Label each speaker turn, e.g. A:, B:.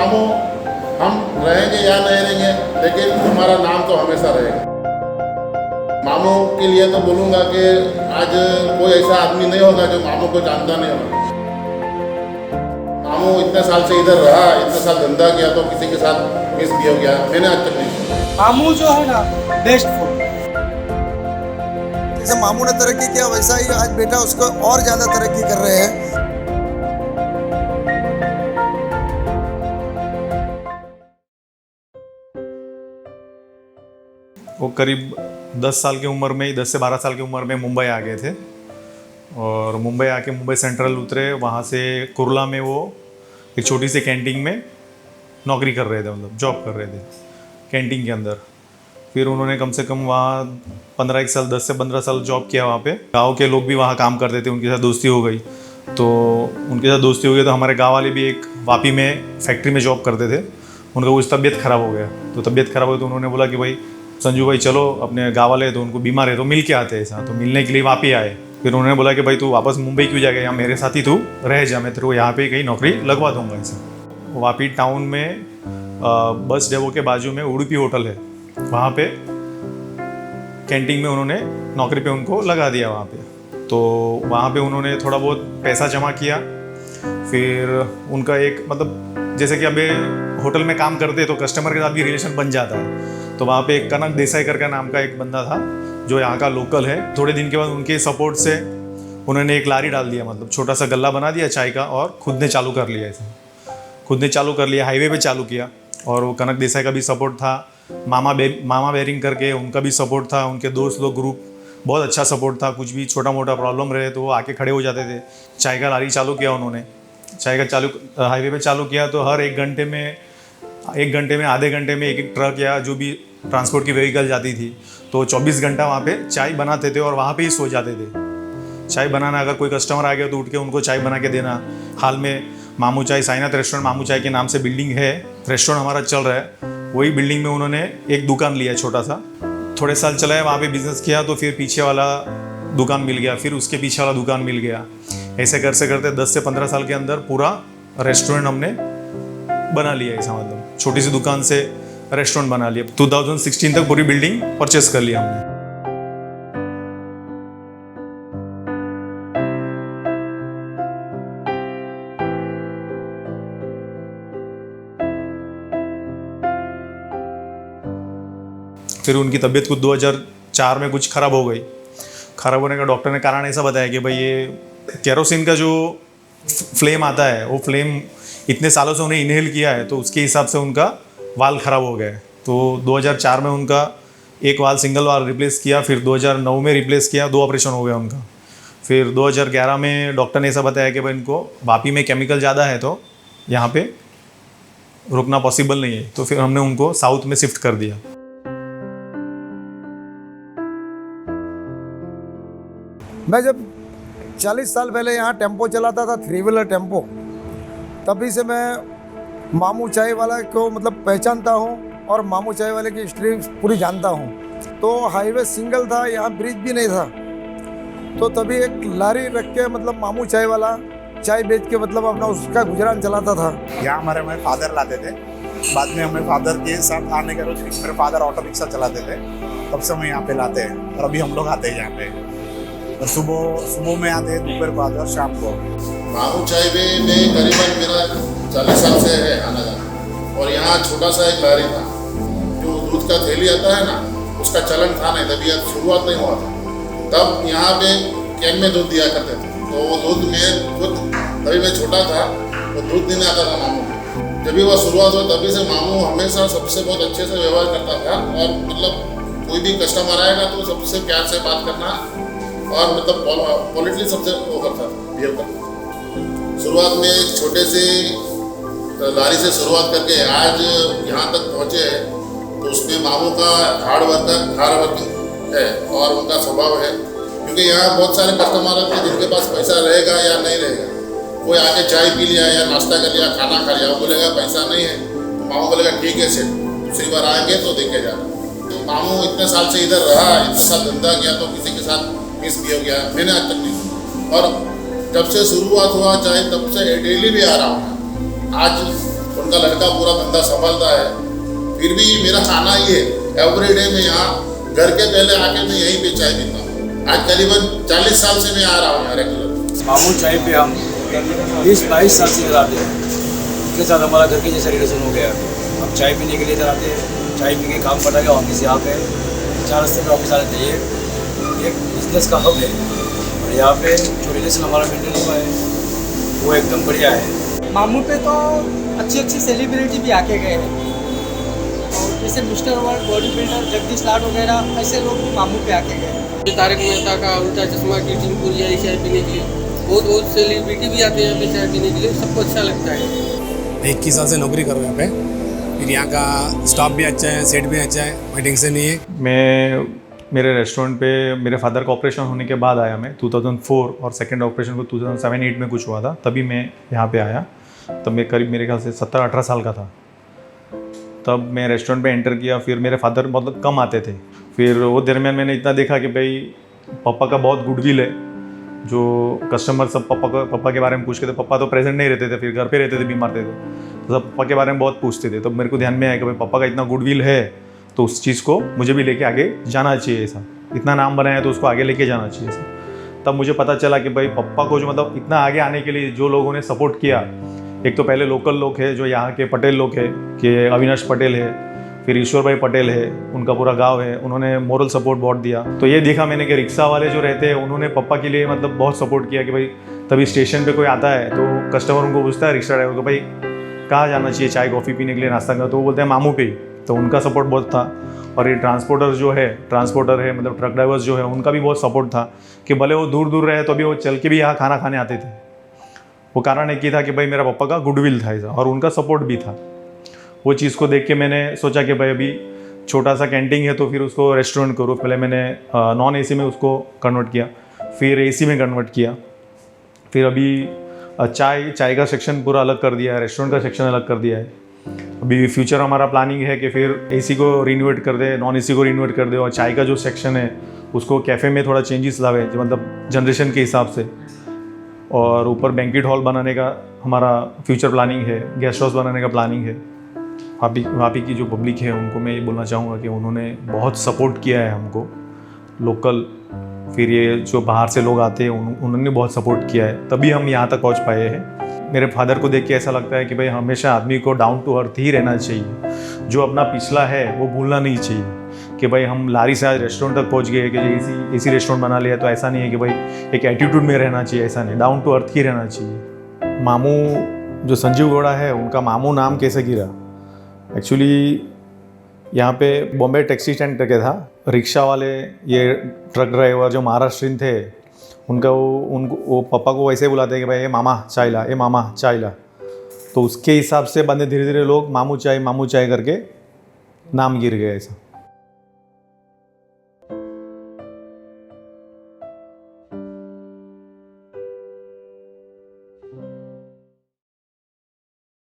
A: मामू हम रहेंगे या नहीं रहेंगे, लेकिन हमारा नाम तो हमेशा रहेगा। मामू के लिए तो बोलूँगा कि आज कोई ऐसा आदमी नहीं होगा जो मामू को जानता नहीं होगा। मामू इतने साल से इधर रहा, इतने साल धंधा किया, तो किसी के साथ मिसबिहेव किया मैंने आज तक नहीं किया।
B: मामू जो है ना बेस्ट फूड।
C: जैसे मामू ने तरक्की किया वैसा ही आज बेटा उसको और ज़्यादा तरक्की कर रहे हैं।
D: वो करीब 10 साल की उम्र में ही 10 से 12 साल की उम्र में मुंबई आ गए थे और मुंबई आके मुंबई सेंट्रल उतरे। वहाँ से कुर्ला में वो एक छोटी सी कैंटीन में नौकरी कर रहे थे, मतलब जॉब कर रहे थे कैंटीन के अंदर। फिर उन्होंने कम से कम वहाँ 15 साल 10 से 15 साल जॉब किया वहाँ पे। गांव के लोग भी वहाँ काम करते थे, उनके साथ दोस्ती हो गई। तो हमारे गाँव वाले भी एक वापी में फैक्ट्री में जॉब करते थे। उनका कुछ तबीयत ख़राब हो गया, तो तबीयत ख़राब हो तो उन्होंने बोला कि भाई संजू भाई चलो, अपने गाँव वाले तो उनको बीमार है तो मिल के आते हैं ऐसा। तो मिलने के लिए वापी आए। फिर उन्होंने बोला कि भाई तू वापस मुंबई क्यों जाएगा, यहाँ मेरे साथ ही तू रह जा, मैं तेरे को यहाँ पे कहीं नौकरी लगवा दूंगा ऐसा। वापी टाउन में बस डेपो के बाजू में उडुपी होटल है, वहाँ पे कैंटीन में उन्होंने नौकरी पे उनको लगा दिया वहाँ पे। तो वहाँ पे उन्होंने थोड़ा बहुत पैसा जमा किया। फिर उनका एक मतलब जैसे कि अभी होटल में काम करते तो कस्टमर के साथ भी रिलेशन बन जाता है। तो वहाँ पे एक कनक देसाई करके नाम का एक बंदा था जो यहाँ का लोकल है। थोड़े दिन के बाद उनके सपोर्ट से उन्होंने एक लारी डाल दिया, मतलब छोटा सा गल्ला बना दिया चाय का, और खुद ने चालू कर लिया ऐसे। खुद ने चालू कर लिया, हाईवे पे चालू किया। और वो कनक देसाई का भी सपोर्ट था, मामा बेरिंग करके उनका भी सपोर्ट था, उनके दोस्त लोग ग्रुप बहुत अच्छा सपोर्ट था। कुछ भी छोटा मोटा प्रॉब्लम रहे तो वो आके खड़े हो जाते थे। चाय का लारी चालू किया उन्होंने, चाय का हाईवे पे चालू किया। तो हर एक घंटे में आधे घंटे में एक ट्रक या जो भी ट्रांसपोर्ट की व्हीकल जाती थी, तो 24 घंटा वहाँ पे चाय बनाते थे और वहाँ पे ही सो जाते थे। चाय बनाना, अगर कोई कस्टमर आ गया तो उठ के उनको चाय बना के देना। हाल में मामू चाय, साईनाथ रेस्टोरेंट मामू चाय के नाम से बिल्डिंग है, रेस्टोरेंट हमारा चल रहा है। वही बिल्डिंग में उन्होंने एक दुकान लिया छोटा सा, थोड़े साल चला है, वहाँ पे बिजनेस किया। तो फिर पीछे वाला दुकान मिल गया, फिर उसके पीछे वाला दुकान मिल गया। ऐसे करते 10 से 15 साल के अंदर पूरा रेस्टोरेंट हमने बना लिया ऐसा, मतलब छोटी सी दुकान से रेस्टोरेंट बना लिया। 2016 तक पूरी बिल्डिंग परचेस कर लिया हमने। फिर उनकी तबीयत कुछ 2004 में कुछ ख़राब हो गई। ख़राब होने का डॉक्टर ने कारण ऐसा बताया कि भाई ये केरोसिन का जो फ्लेम आता है, वो फ्लेम इतने सालों से उन्हें इनहेल किया है, तो उसके हिसाब से उनका वाल ख़राब हो गए। तो 2004 में उनका एक वाल सिंगल वाल रिप्लेस किया, फिर 2009 में रिप्लेस किया, 2 ऑपरेशन हो गया उनका। फिर 2011 में डॉक्टर ने ऐसा बताया कि भाई इनको वापी में केमिकल ज़्यादा है तो यहाँ पे रुकना पॉसिबल नहीं है। तो फिर हमने उनको साउथ में शिफ्ट कर दिया।
C: मैं जब 40 साल पहले यहाँ टेम्पो चलाता था, 3 व्हीलर टेम्पो, तभी से मैं मामू चाय वाला को मतलब पहचानता हूँ और मामू चाय वाले की हिस्ट्री पूरी जानता हूँ। तो हाईवे सिंगल था, यहाँ ब्रिज भी नहीं था। तो तभी एक लारी रख के मतलब मामू चाय वाला चाय बेच के मतलब अपना उसका गुजरान चलाता था।
E: यहाँ हमारे फादर लाते थे, बाद में हमें फादर के साथ आने का रोज मेरे फादर ऑटो रिक्शा चलाते थे, तब से हम यहाँ पे लाते हैं। और अभी हम लोग आते हैं यहाँ पे, और सुबह में आते हैं, दोपहर को आते हैं और शाम को।
A: मामू चाय में करीबन मेरा 40 साल से है आना जाना। और यहाँ छोटा सा एक लारी था, जो दूध का थैली आता है ना, उसका चलन था नहीं, तभी शुरुआत नहीं हुआ था। तब यहाँ पे कैन में दूध दिया करते थे। तो वो दूध में खुद तभी मैं छोटा था, वो दूध देने आता था मामू। जब भी वह शुरुआत हुआ तभी से मामू हमेशा सबसे बहुत अच्छे से व्यवहार करता था। और मतलब कोई भी कस्टमर आएगा तो सबसे प्यार से बात करना, और मतलब पॉलिटली सबसे वो करता था, बिहेव करता था। शुरुआत में छोटे से लारी से शुरुआत करके आज यहाँ तक पहुँचे हैं, तो उसमें मामू का हार्ड वर्किंग है और उनका स्वभाव है। क्योंकि यहाँ बहुत सारे कस्टमर आते हैं जिनके पास पैसा रहेगा या नहीं रहेगा। कोई आके चाय पी लिया या नाश्ता कर लिया, खाना खा लिया, वो बोलेगा पैसा नहीं है, तो मामू बोलेगा ठीक है सेठ, दूसरी बार आएंगे तो देखे जाना। तो मामू इतने साल से इधर रहा, इतने साल धंधा किया, तो किसी के साथ मिसबिहेव किया मैंने आज तक नहीं। और जब से शुरुआत हुआ चाहे तब से डेली भी आ रहा हूँ। आज उनका लड़का पूरा धंधा संभालता है। फिर भी मेरा आना ये है, एवरीडे में यहाँ घर के पहले आके मैं यहीं पे चाय पीता हूँ। आज करीबन 40 साल से मैं आ रहा हूँ यहाँ रेगुलर।
F: मामू चाय पे हम 20-22 साल से इधर आते हैं। उनके साथ हमारा घर के जैसा रिलेशन हो गया है। हम चाय पीने के लिए इधर आते हैं, चाय पी के काम पड़ा गया, ऑफिस यहाँ पे 4 रास्ते पे ऑफिस आ जाते हैं। ये एक बिजनेस का हब है और यहाँ पे जो रिलेशन हमारा मेंटेन हुआ है वो एकदम बढ़िया है।
B: मामू पे तो अच्छी अच्छी सेलिब्रिटी भी आके गए हैं, और जैसे mister world, body builder, Jagdish लाड वगैरह ऐसे लोग भी मामू पे आके गए।
G: तारक मेहता का उल्टा चश्मा की टीम पूरी आई चाय पीने के लिए। बहुत सेलिब्रिटी भी आते हैं यहाँ पे चाय पीने के लिए, सबको अच्छा लगता है।
H: 21 साल से नौकरी कर रहा हूँ यहाँ पे। फिर यहाँ का स्टाफ भी अच्छा है, सेट भी अच्छा है, कोई टेंशन नहीं है।
D: मैं मेरे रेस्टोरेंट पे मेरे फादर का ऑपरेशन होने के बाद आया मैं 2004, और सेकंड ऑपरेशन को 2007-8 में कुछ हुआ था, तभी मैं यहाँ पे आया। तब मैं करीब मेरे ख्याल से 17-18 साल का था। तब मैं रेस्टोरेंट पे एंटर किया। फिर मेरे फादर बहुत कम आते थे। फिर वो दरमियान मैंने इतना देखा कि भाई पापा का बहुत गुडविल है, जो कस्टमर सब पापा के बारे में पूछते थे। पापा तो प्रेजेंट नहीं रहते थे, फिर घर पे रहते थे, बीमार थे, तो सब पापा के बारे में बहुत पूछते थे। तो मेरे को ध्यान में आया कि भाई पापा का इतना गुडविल है तो उस चीज़ को मुझे भी लेके आगे जाना चाहिए। ऐसा इतना नाम बनाया तो उसको आगे लेके जाना चाहिए। ऐसा तब मुझे पता चला कि भाई पापा को जो मतलब इतना आगे आने के लिए जो लोगों ने सपोर्ट किया, एक तो पहले लोकल लोग हैं जो यहाँ के पटेल लोग हैं कि अविनाश पटेल है, फिर ईश्वर भाई पटेल है, उनका पूरा गांव है, उन्होंने मोरल सपोर्ट बहुत दिया। तो ये देखा मैंने कि रिक्शा वाले जो रहते हैं उन्होंने पापा के लिए मतलब बहुत सपोर्ट किया कि भाई तभी स्टेशन पे कोई आता है तो कस्टमर उनको पूछता है, रिक्शा ड्राइवर को, भाई कहाँ जाना चाहिए चाय कॉफ़ी पीने के लिए, नाश्ता करना, तो वो बोलते हैं मामू पे। तो उनका सपोर्ट बहुत था। और ये ट्रांसपोर्टर है मतलब ट्रक ड्राइवर्स जो है, उनका भी बहुत सपोर्ट था कि भले वो दूर दूर रहे तो भी वो चल के भी यहाँ खाना खाने आते थे। वो कारण एक ही था कि भाई मेरा पापा का गुडविल था ऐसा, और उनका सपोर्ट भी था। वो चीज़ को देख के मैंने सोचा कि भाई अभी छोटा सा कैंटीन है तो फिर उसको रेस्टोरेंट करो। पहले मैंने नॉन एसी में उसको कन्वर्ट किया, फिर एसी में कन्वर्ट किया, फिर अभी चाय का सेक्शन पूरा अलग कर दिया है, रेस्टोरेंट का सेक्शन अलग कर दिया है। अभी फ्यूचर हमारा प्लानिंग है कि फिर एसी को रिनोवेट कर दे, नॉन एसी को रिनोवेट कर दे, और चाय का जो सेक्शन है उसको कैफ़े में थोड़ा चेंजेस लावे, मतलब जनरेशन के हिसाब से। और ऊपर बैंक्वेट हॉल बनाने का हमारा फ्यूचर प्लानिंग है, गेस्ट हाउस बनाने का प्लानिंग है। वहाँ पे की जो पब्लिक है उनको मैं ये बोलना चाहूँगा कि उन्होंने बहुत सपोर्ट किया है हमको, लोकल, फिर ये जो बाहर से लोग आते हैं उन्होंने बहुत सपोर्ट किया है, तभी हम यहाँ तक पहुँच पाए हैं। मेरे फादर को देख के ऐसा लगता है कि भाई हमेशा आदमी को डाउन टू अर्थ ही रहना चाहिए, जो अपना पिछला है वो भूलना नहीं चाहिए। कि भाई हम लारी से आज रेस्टोरेंट तक पहुंच गए कि एसी रेस्टोरेंट बना लिया, तो ऐसा नहीं है कि भाई एक एटीट्यूड में रहना चाहिए, ऐसा नहीं, डाउन टू अर्थ ही रहना चाहिए। मामू जो संजीव गौड़ा है, उनका मामू नाम कैसे गिरा, एक्चुअली यहाँ पे बॉम्बे टैक्सी स्टैंड करके था, रिक्शा वाले ये ट्रक ड्राइवर जो महाराष्ट्रीयन थे उनका वो पापा को वैसे बुलाते हैं कि भाई ये मामा चाय ला, ये मामा चाय ला। तो उसके हिसाब से बंदे धीरे धीरे लोग मामू चाय करके नाम गिर गए ऐसा।